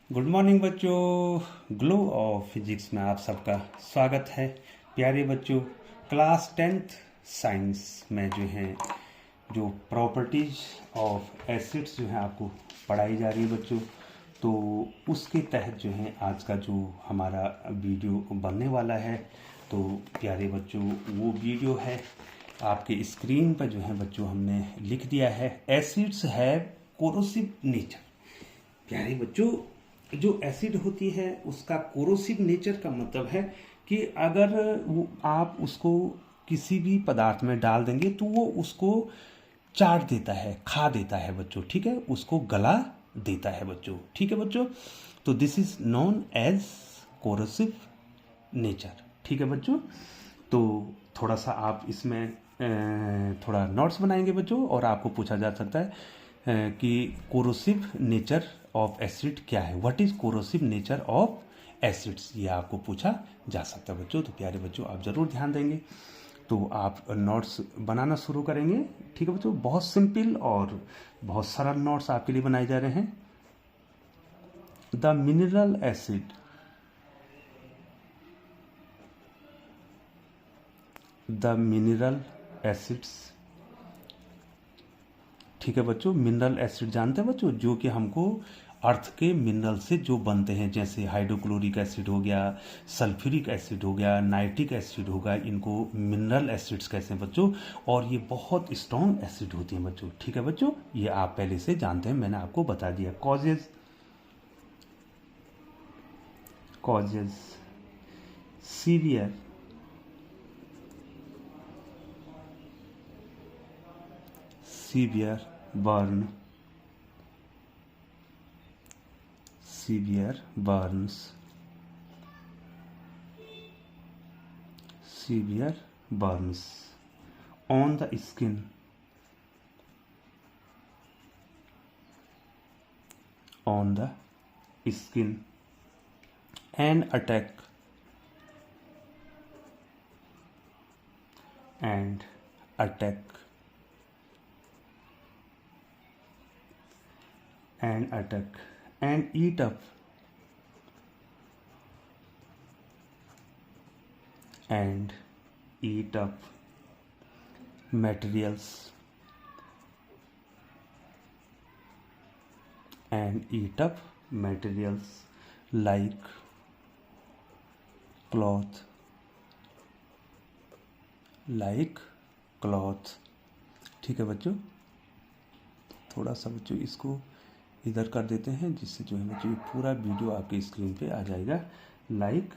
Good morning बच्चों। Glow of physics में आप सबका स्वागत है। प्यारे बच्चों, क्लास 10th साइंस में जो है जो प्रॉपर्टीज ऑफ एसिड्स जो है आपको पढ़ाई जा रही है बच्चों। तो उसके तहत जो है आज का जो हमारा वीडियो बनने वाला है, तो प्यारे बच्चों वो वीडियो है आपके स्क्रीन पर जो है बच्चों हमने लिख दिया है, एसिड्स हैव कोरोसिव नेचर। प्यारे बच्चों, जो एसिड होती है उसका कोरोसिव नेचर का मतलब है कि अगर वो आप उसको किसी भी पदार्थ में डाल देंगे तो वो उसको चाट देता है, खा देता है बच्चों, ठीक है, उसको गला देता है बच्चों, ठीक है बच्चों। तो this is known as corrosive nature, ठीक है बच्चों। तो थोड़ा सा आप इसमें थोड़ा नोट्स बनाएंगे बच्चों, और आपको पूछा जा सकता है कि कोरोसिव नेचर ऑफ एसिड क्या है, what is corrosive nature of acids, ये आपको पूछा जा सकता है बच्चों। तो प्यारे बच्चों आप ज़रूर ध्यान देंगे, तो आप नोट्स बनाना शुरू करेंगे, ठीक है बच्चों। बहुत सिंपल और बहुत सरल नोट्स आपके लिए बनाए जा रहे हैं। The mineral acid, the mineral acids, ठीक है बच्चों। मिनरल एसिड जानते हैं बच्चों, जो कि हमको अर्थ के मिनरल से जो बनते हैं, जैसे हाइड्रोक्लोरिक एसिड हो गया, सल्फ्यूरिक एसिड हो गया, नाइट्रिक एसिड होगा, इनको मिनरल एसिड्स कहते हैं बच्चों। और ये बहुत स्ट्रॉन्ग एसिड होती हैं बच्चों, ठीक है बच्चों, ये आप पहले से जानते हैं, मैंने आपको बता दिया। Causes, causes severe, severe burn, severe burns, severe burns on the skin, on the skin, and attack, and attack, and attack, and eat up, and eat up materials, and eat up materials like cloth, like cloth, ठीक है बच्चों। थोड़ा सा बच्चों इसको इधर कर देते हैं, जिससे जो है बच्चों पूरा वीडियो आपके स्क्रीन पे आ जाएगा। Like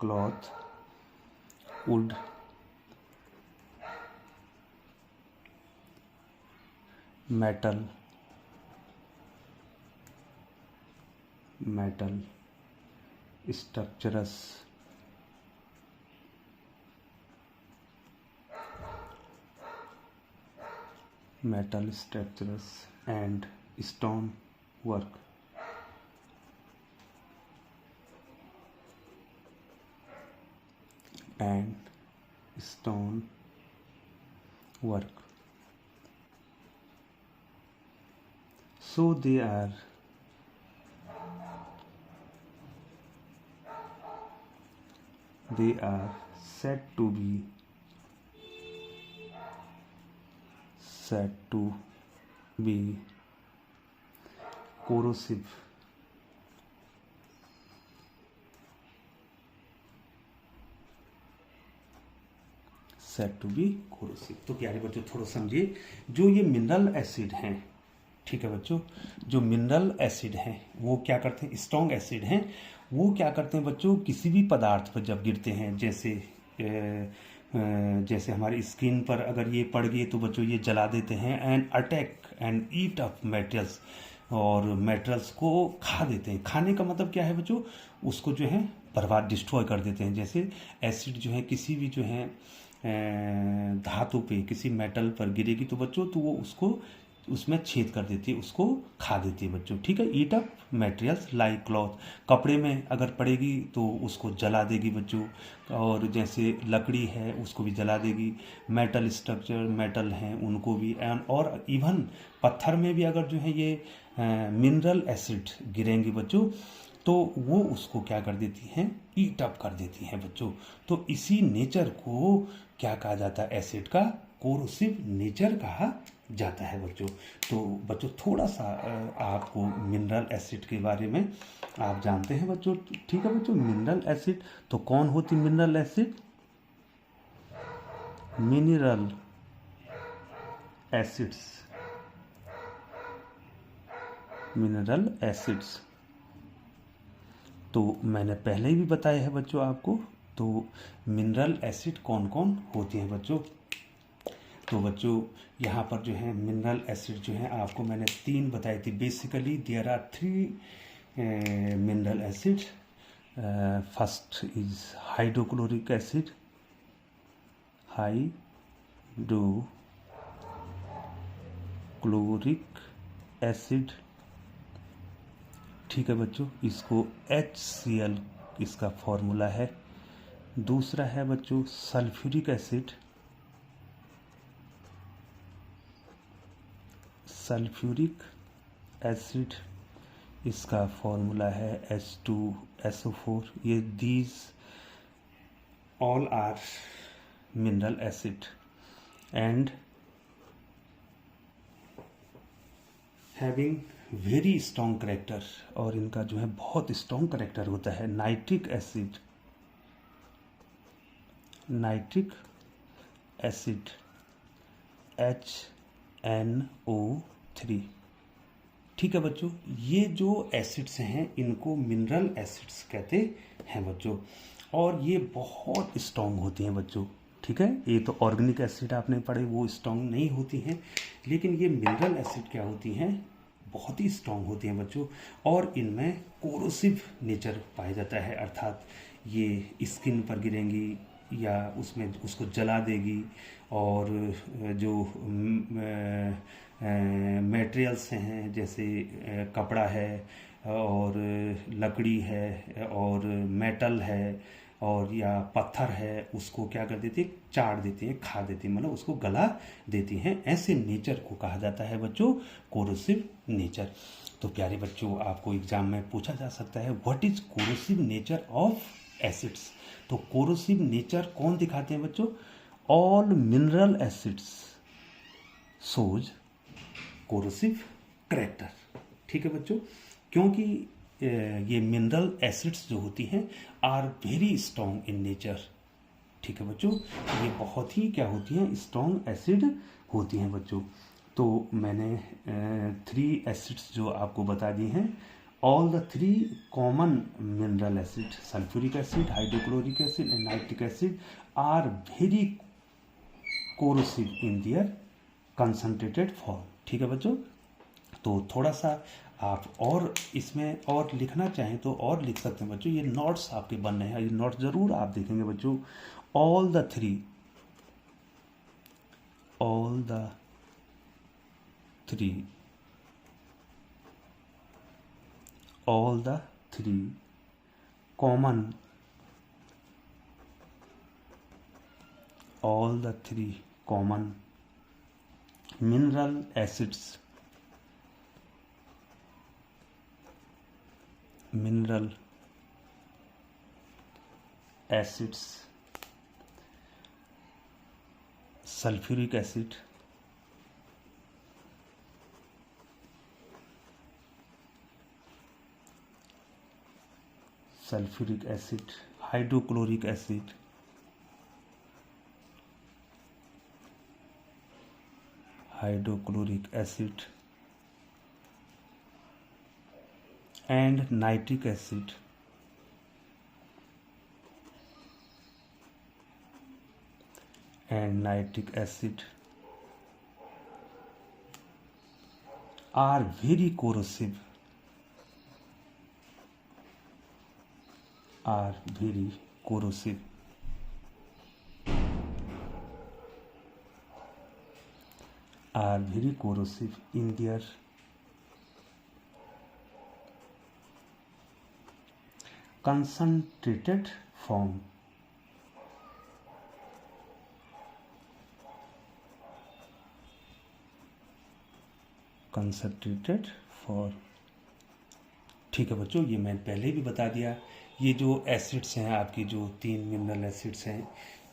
cloth, would, metal, metal structures, metal structures, and stone work, and stone work. So they are said to be corrosive, said to be corrosive। तो प्यारे बच्चों थोड़ा समझिए, जो ये मिनरल एसिड हैं, ठीक है बच्चों, जो मिनरल एसिड हैं वो क्या करते हैं, स्ट्रॉन्ग एसिड हैं, वो क्या करते हैं बच्चों, किसी भी पदार्थ पर जब गिरते हैं, जैसे हमारी स्किन पर अगर ये पड़ गई तो बच्चों ये जला देते हैं। And attack and eat up materials, और मेटेरियल्स को खा देते हैं। खाने का मतलब क्या है बच्चों, उसको जो है बर्बाद, डिस्ट्रॉय कर देते हैं। जैसे एसिड जो है किसी भी जो है धातु पे, किसी मेटल पर गिरेगी तो बच्चों तो वो उसको उसमें छेद कर देती है, उसको खा देती है बच्चों, ठीक है। ईट अप मटेरियल्स लाइक क्लॉथ, कपड़े में अगर पड़ेगी तो उसको जला देगी बच्चों, और जैसे लकड़ी है उसको भी जला देगी। मेटल स्ट्रक्चर, मेटल हैं उनको भी, और इवन पत्थर में भी अगर जो है ये मिनरल एसिड गिरेंगे बच्चों, तो वो उसको क्या कर देती हैं, ईट अप कर देती हैं बच्चों। तो इसी नेचर को क्या कहा जाता है, एसिड का कोरोसिव नेचर कहा जाता है बच्चों। तो बच्चों थोड़ा सा आपको मिनरल एसिड के बारे में आप जानते हैं बच्चों, ठीक है बच्चों। मिनरल एसिड तो कौन होती mineral acid, mineral acids, mineral acids तो मैंने पहले ही भी बताया है बच्चों आपको। तो मिनरल एसिड कौन कौन होती हैं बच्चों, तो बच्चों यहाँ पर जो है मिनरल एसिड जो है आपको मैंने 3 बताई थी। Basically there are 3 mineral acid. First is hydrochloric acid, hydrochloric acid, ठीक है बच्चों, इसको HCl इसका फॉर्मूला है। दूसरा है बच्चों सल्फ्यूरिक एसिड, सल्फ्यूरिक एसिड इसका फॉर्मूला है H2SO4। ये these all are mineral acid and having very strong character, और इनका जो है बहुत स्ट्रॉन्ग करेक्टर होता है। Nitric acid, nitric acid HNO3, ठीक है बच्चों। ये जो एसिड्स हैं इनको मिनरल एसिड्स कहते हैं बच्चों, और ये बहुत स्ट्रॉन्ग होती हैं बच्चों, ठीक है। ये तो ऑर्गेनिक एसिड आपने पढ़े, वो स्ट्रॉन्ग नहीं होती हैं, लेकिन ये मिनरल एसिड क्या होती हैं, बहुत ही स्ट्रॉन्ग होती हैं बच्चों, और इनमें कोरोसिव नेचर पाया जाता है, अर्थात ये स्किन पर गिरेंगी या उसमें उसको जला देगी, और जो मटेरियल्स हैं जैसे कपड़ा है और लकड़ी है और मेटल है और या पत्थर है, उसको क्या कर देती है, चाट देती है, खा देती है, मतलब उसको गला देती हैं। ऐसे नेचर को कहा जाता है बच्चों कोरोसिव नेचर। तो प्यारे बच्चों आपको एग्जाम में पूछा जा सकता है what is corrosive nature of acids. तो कोरोसिव नेचर कौन दिखाते हैं बच्चों, ऑल मिनरल एसिड्स सोज कोरोसिव करेक्टर, ठीक है बच्चों। क्योंकि ये मिनरल एसिड्स जो होती हैं are very strong in nature, ठीक है बच्चों। ये बहुत ही क्या होती हैं, स्ट्रॉन्ग एसिड होती हैं बच्चों। तो मैंने 3 एसिड्स जो आपको बता दी हैं, all the 3 common mineral acid, sulfuric acid, hydrochloric acid and nitric acid are very corrosive in their concentrated form, ठीक है बच्चों। तो थोड़ा सा आप और इसमें और लिखना चाहें तो और लिख सकते हैं बच्चों, ये नोट्स आपके बन रहे हैं, ये नोट्स जरूर आप देखेंगे बच्चों। all the 3 common, all the 3 common mineral acids sulfuric acid, hydrochloric acid, and nitric acid are very corrosive, in their concentrated form, for, ठीक है बच्चों, ये मैंने पहले भी बता दिया। ये जो एसिड्स हैं आपकी, जो 3 मिनरल एसिड्स हैं,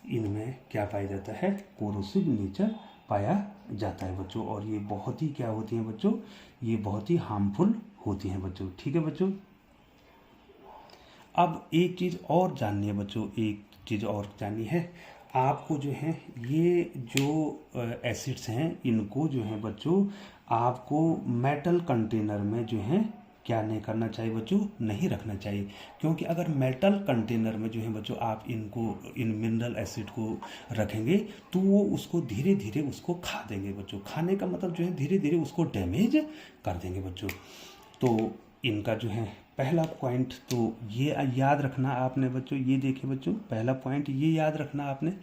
इनमें क्या पाया जाता है, कोरोसिव नेचर पाया जाता है बच्चों। और ये बहुत ही क्या होती हैं बच्चों, ये बहुत ही हार्मफुल होती हैं बच्चों। ठीक है बच्चों, अब एक चीज़ और जाननी है बच्चों, एक चीज़ और जाननी है आपको, जो है ये जो एसिड्स हैं, इनको जो है बच्चों आपको मेटल कंटेनर में जो है क्या नहीं करना चाहिए बच्चों, नहीं रखना चाहिए। क्योंकि अगर मेटल कंटेनर में जो है बच्चों आप इनको, इन मिनरल एसिड को रखेंगे, तो वो उसको धीरे धीरे उसको खा देंगे बच्चों। खाने का मतलब जो है धीरे धीरे उसको डैमेज कर देंगे बच्चों। तो इनका जो है पहला पॉइंट तो ये याद रखना आपने बच्चों, ये देखिए बच्चों, पहला पॉइंट ये याद रखना आपने।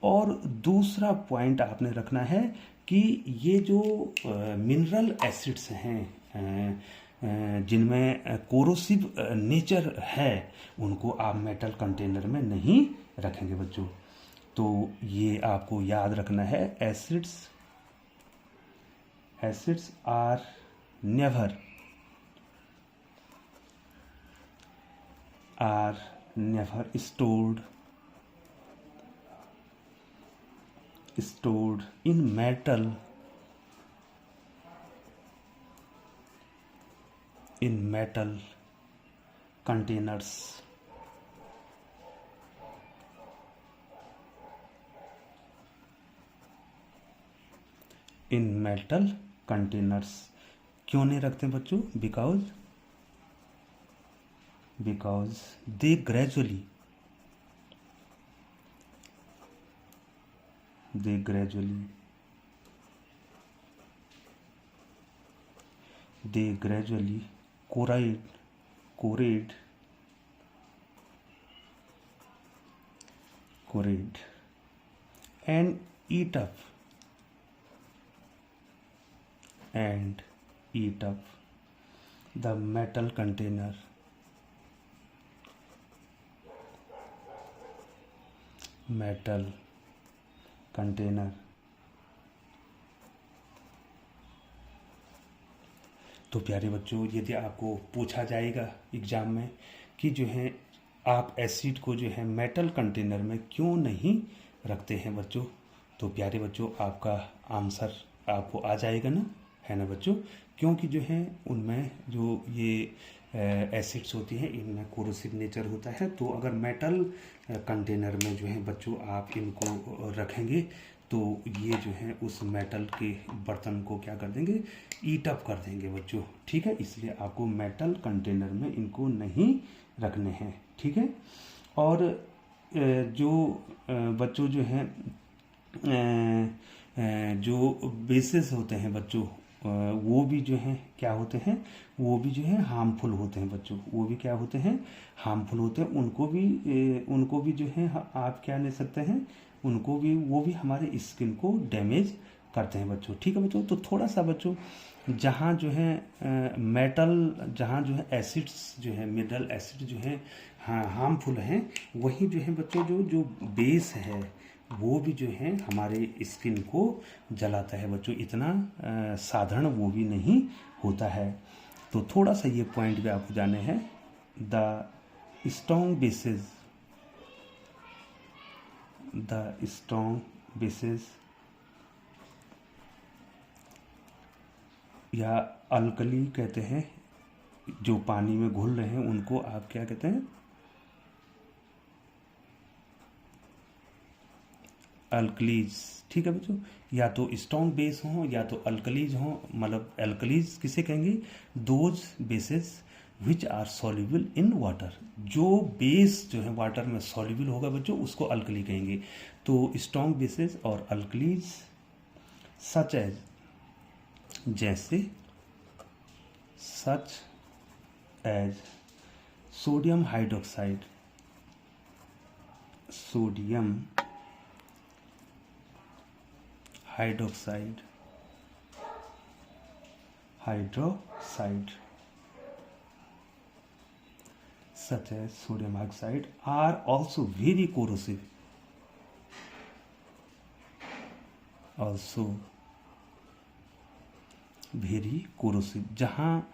और दूसरा पॉइंट आपने रखना है कि ये जो मिनरल एसिड्स हैं जिनमें कोरोसिव नेचर है, उनको आप मेटल कंटेनर में नहीं रखेंगे बच्चों। तो ये आपको याद रखना है, acids are never stored in metal containers. इन मेटल कंटेनर्स क्यों नहीं रखते बच्चों, because they gradually corrode and eat up the metal container तो प्यारे बच्चों, यदि आपको पूछा जाएगा एग्ज़ाम में कि जो है आप एसिड को जो है मेटल कंटेनर में क्यों नहीं रखते हैं बच्चों, तो प्यारे बच्चों आपका आंसर आपको आ जाएगा ना, है ना बच्चों। क्योंकि जो है उनमें जो ये एसिड्स होती हैं, इनमें कोरोसिव नेचर होता है। तो अगर मेटल कंटेनर में जो है बच्चों आप इनको रखेंगे, तो ये जो है उस मेटल के बर्तन को क्या कर देंगे, ईट अप कर देंगे बच्चों। ठीक है, इसलिए आपको मेटल कंटेनर में इनको नहीं रखने हैं। ठीक है, और जो बच्चों जो हैं जो बेसिस होते हैं बच्चों, वो भी जो हैं क्या होते हैं, वो भी जो है हार्मफुल होते हैं बच्चों। वो भी क्या होते हैं, हार्मफुल होते हैं। उनको भी जो है आप क्या ले सकते हैं, उनको भी, वो भी हमारे स्किन को डैमेज करते हैं बच्चों। ठीक है बच्चों, तो थोड़ा सा बच्चों जहाँ जो है जहाँ जो है एसिड्स जो है, मिनरल एसिड जो है हार्मफुल हैं, वही जो है बच्चों जो बेस है वो भी जो है हमारे स्किन को जलाता है बच्चों। इतना साधारण वो भी नहीं होता है। तो थोड़ा सा ये पॉइंट भी आपको जाने हैं। द स्ट्रॉन्ग बेसिस या अल्कली कहते हैं, जो पानी में घुल रहे हैं उनको आप क्या कहते हैं, अल्कलीज। ठीक है बच्चों, या तो स्ट्रॉन्ग बेस हो या तो अल्कलीज हो। मतलब अल्कलीज किसे कहेंगे, those bases which are soluble in water. जो बेस जो है वाटर में सॉल्युबल होगा बच्चों, उसको अल्कली कहेंगे। तो स्ट्रॉन्ग बेसेस और अल्कलीज सच एज, जैसे such as sodium hydroxide, such as sodium oxide are also very corrosive. Very corrosive. जहाँ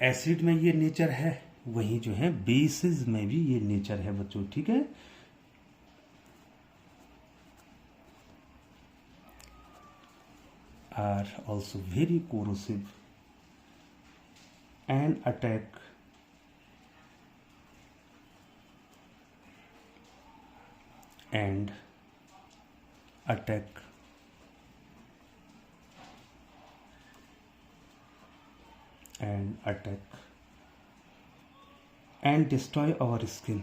एसिड में ये नेचर है, वहीं जो है बेसिस में भी ये नेचर है बच्चों, ठीक है। Are also very corrosive and attack and attack and destroy our skin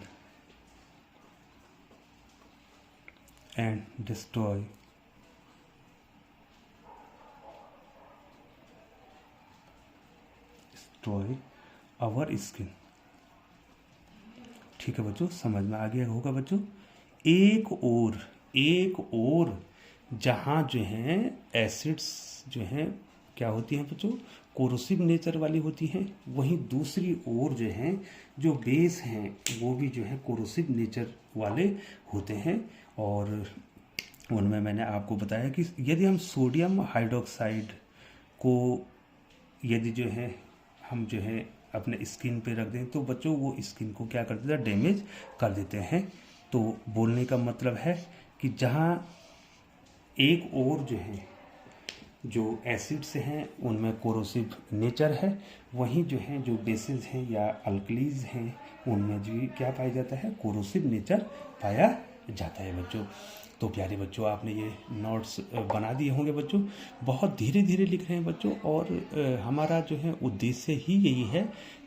and destroy our skin। ठीक है बच्चों, समझ में आ गया होगा बच्चों। एक और जहाँ जो है एसिड्स जो हैं क्या होती हैं बच्चों, कोरोसिव नेचर वाली होती हैं, वहीं दूसरी ओर जो हैं जो बेस हैं वो भी जो है कोरोसिव नेचर वाले होते हैं। और उनमें मैंने आपको बताया कि यदि हम सोडियम हाइड्रोक्साइड को यदि जो है हम जो है अपने स्किन पे रख दें तो बच्चों वो स्किन को क्या कर देता है, डैमेज कर देते हैं। तो बोलने का मतलब है कि जहाँ एक और जो है जो एसिड्स हैं उनमें कोरोसिव नेचर है, वहीं जो है जो बेसिस हैं या अल्कलीज हैं उनमें जो क्या पाया जाता है, कोरोसिव नेचर पाया जाता है बच्चों। तो प्यारे बच्चों, आपने ये नोट्स बना दिए होंगे बच्चों, बहुत धीरे धीरे लिख रहे हैं बच्चों। और हमारा जो है उद्देश्य ही यही है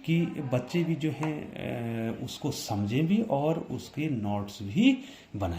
कि बच्चे भी जो हैं उसको समझें भी और उसके नोट्स भी बनाएं।